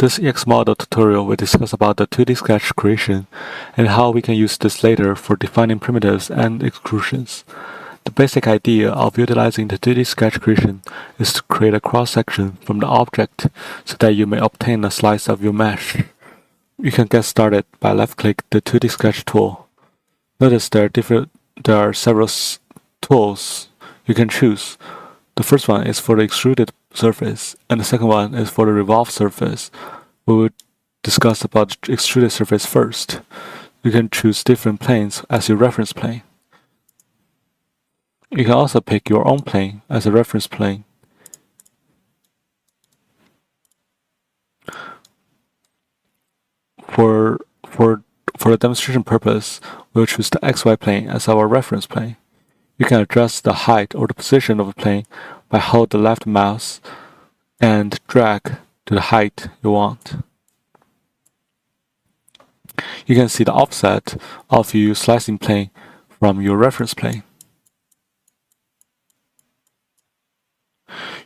This EXModel tutorial will discuss about the 2D sketch creation and how we can use this later for defining primitives and extrusions. The basic idea of utilizing the 2D sketch creation is to create a cross-section from the object so that you may obtain a slice of your mesh. You can get started by left-click the 2D sketch tool. Notice there are several tools you can choose. The first one is for the extruded surface, and the second one is for the revolved surface. We will discuss about the extruded surface first. You can choose different planes as your reference plane. You can also pick your own plane as a reference plane. For the demonstration purpose, we'll choose the XY plane as our reference plane. You can adjust the height or the position of the plane by hold the left mouse and drag to the height you want. You can see the offset of your slicing plane from your reference plane.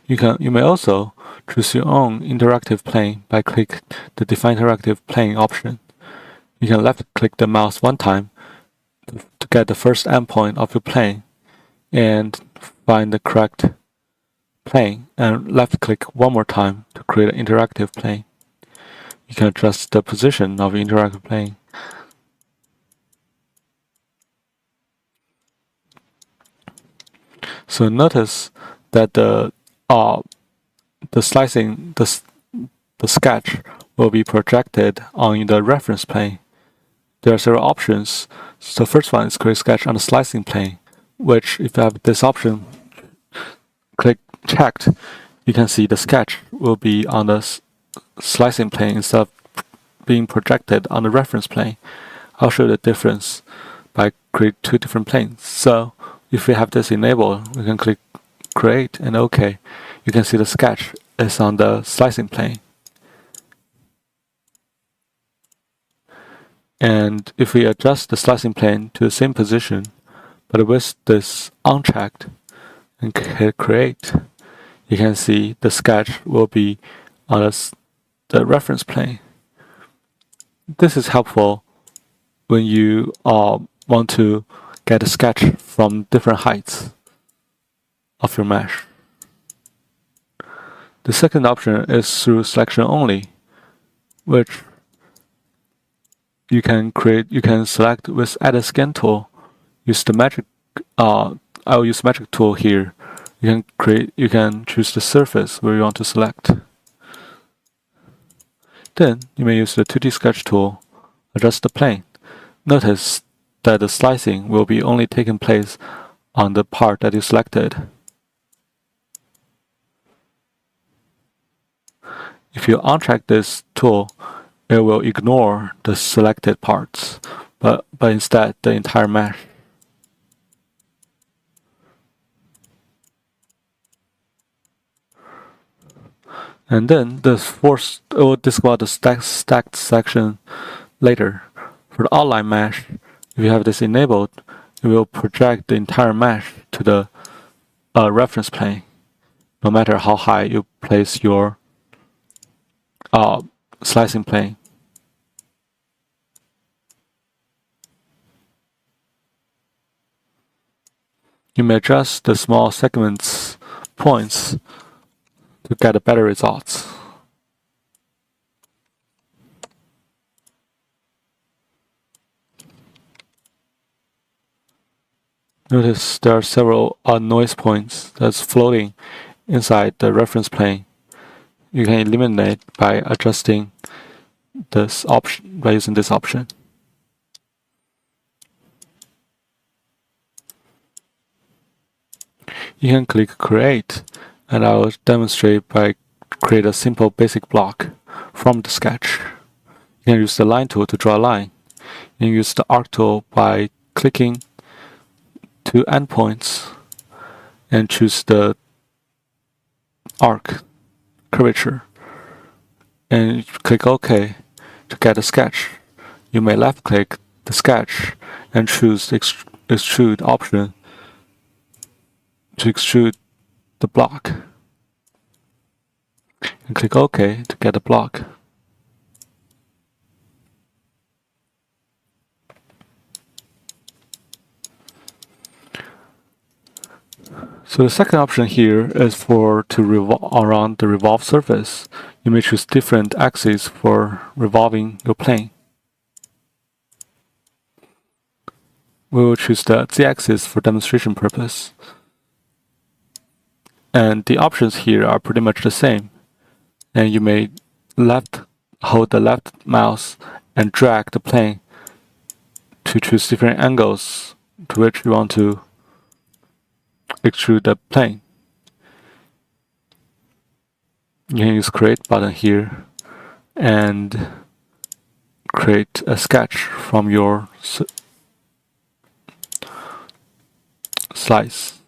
You may also choose your own interactive plane by clicking the Define Interactive Plane option. You can left-click the mouse one time to get the first endpoint of your plane and find the correct plane, and left-click one more time to create an interactive plane. You can adjust the position of your interactive plane. So notice that the sketch will be projected on the reference plane. There are several options. So the first one is create sketch on the slicing plane, which if you have this option checked, you can see the sketch will be on the slicing plane instead of being projected on the reference plane. I'll show the difference by create two different planes. So if we have this enabled, we can click Create and OK. You can see the sketch is on the slicing plane. And if we adjust the slicing plane to the same position, but with this unchecked, and hit Create, you can see the sketch will be on the reference plane. This is helpful when you want to get a sketch from different heights of your mesh. The second option is through selection only, which you can select with Add a Scan tool. Use the magic. I will use magic tool here. You can choose the surface where you want to select. Then you may use the 2D sketch tool. Adjust the plane. Notice that the slicing will be only taking place on the part that you selected. If you uncheck this tool, it will ignore the selected parts, but instead the entire mesh. And then we'll discuss the stacked section later. For the outline mesh, if you have this enabled, it will project the entire mesh to the reference plane, no matter how high you place your slicing plane. You may adjust the small segments points to get better results. Notice there are several noise points that's floating inside the reference plane. You can eliminate by adjusting this option, by using this option. You can click Create, and I will demonstrate by create a simple basic block from the sketch. You can use the line tool to draw a line. You can use the arc tool by clicking two endpoints and choose the arc curvature, and click OK to get a sketch. You may left click the sketch and choose the extrude option to extrude the block, and click OK to get a block. So the second option here is to revolve around the revolved surface. You may choose different axes for revolving your plane. We will choose the z-axis for demonstration purpose. And the options here are pretty much the same. And you may hold the left mouse and drag the plane to choose different angles to which you want to extrude the plane. You can use create button here and create a sketch from your slice.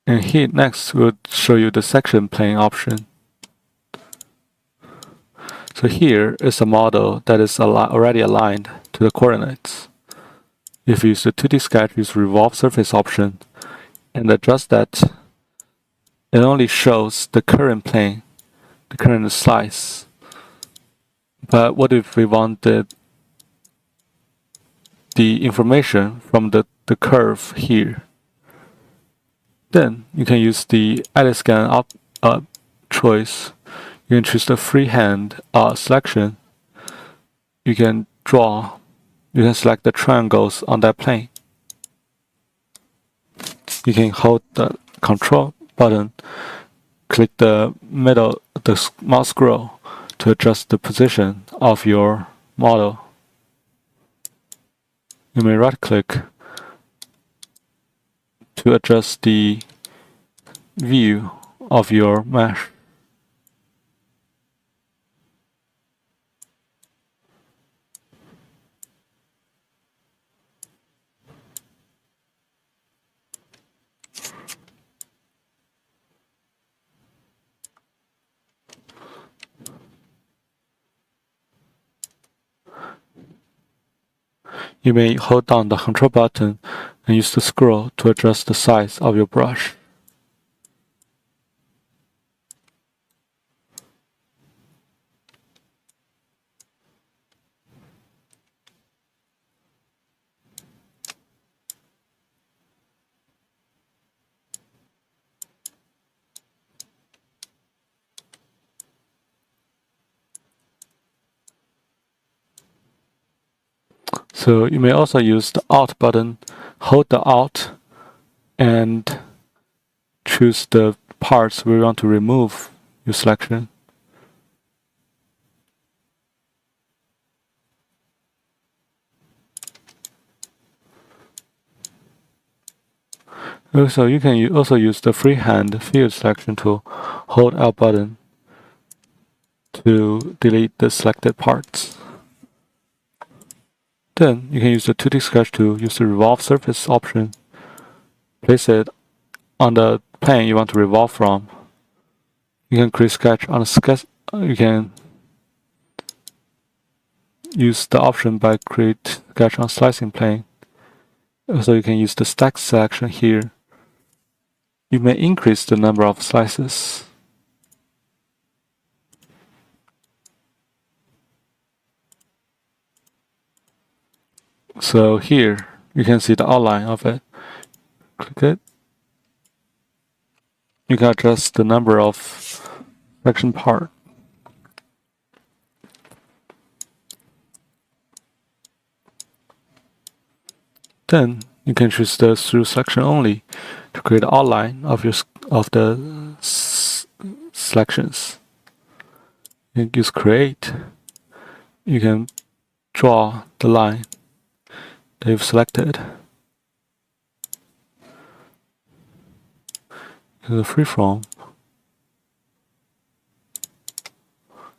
And here next we'll show you the section plane option. So here is a model that is already aligned to the coordinates. If you use the 2D sketch, use revolve surface option and adjust that, it only shows the current plane, the current slice. But what if we want the information from the curve here? Then you can use the edit scan choice. You can choose the freehand selection. You can select the triangles on that plane. You can hold the control button, click the middle, the mouse scroll to adjust the position of your model. You may right click to adjust the view of your mesh. You may hold down the control button and use the scroll to adjust the size of your brush. So you may also use the Alt button, hold the Alt, and choose the parts where you want to remove your selection. Also, you can also use the freehand field selection tool, hold L button to delete the selected parts. Then you can use the 2D sketch tool, use the revolve surface option, place it on the plane you want to revolve from. You can create sketch on a sketch. You can use the option by create sketch on slicing plane. Also, you can use the stack selection here. You may increase the number of slices. So here you can see the outline of it. Click it. You can adjust the number of section part. Then you can choose the through selection only to create the outline of the selections. You can use create. You can draw the line that you've selected. Use the freeform.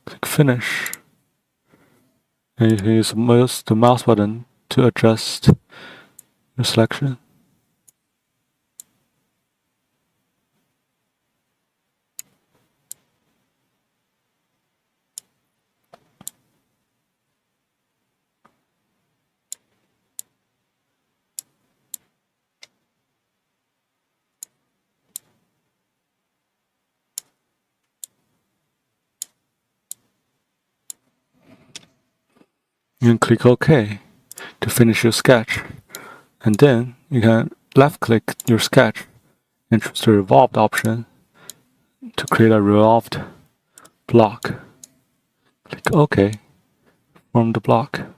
Click finish. And you can use the mouse button to adjust your selection. You can click OK to finish your sketch. And then you can left-click your sketch and choose the Revolved option to create a revolved block. Click OK, form the block.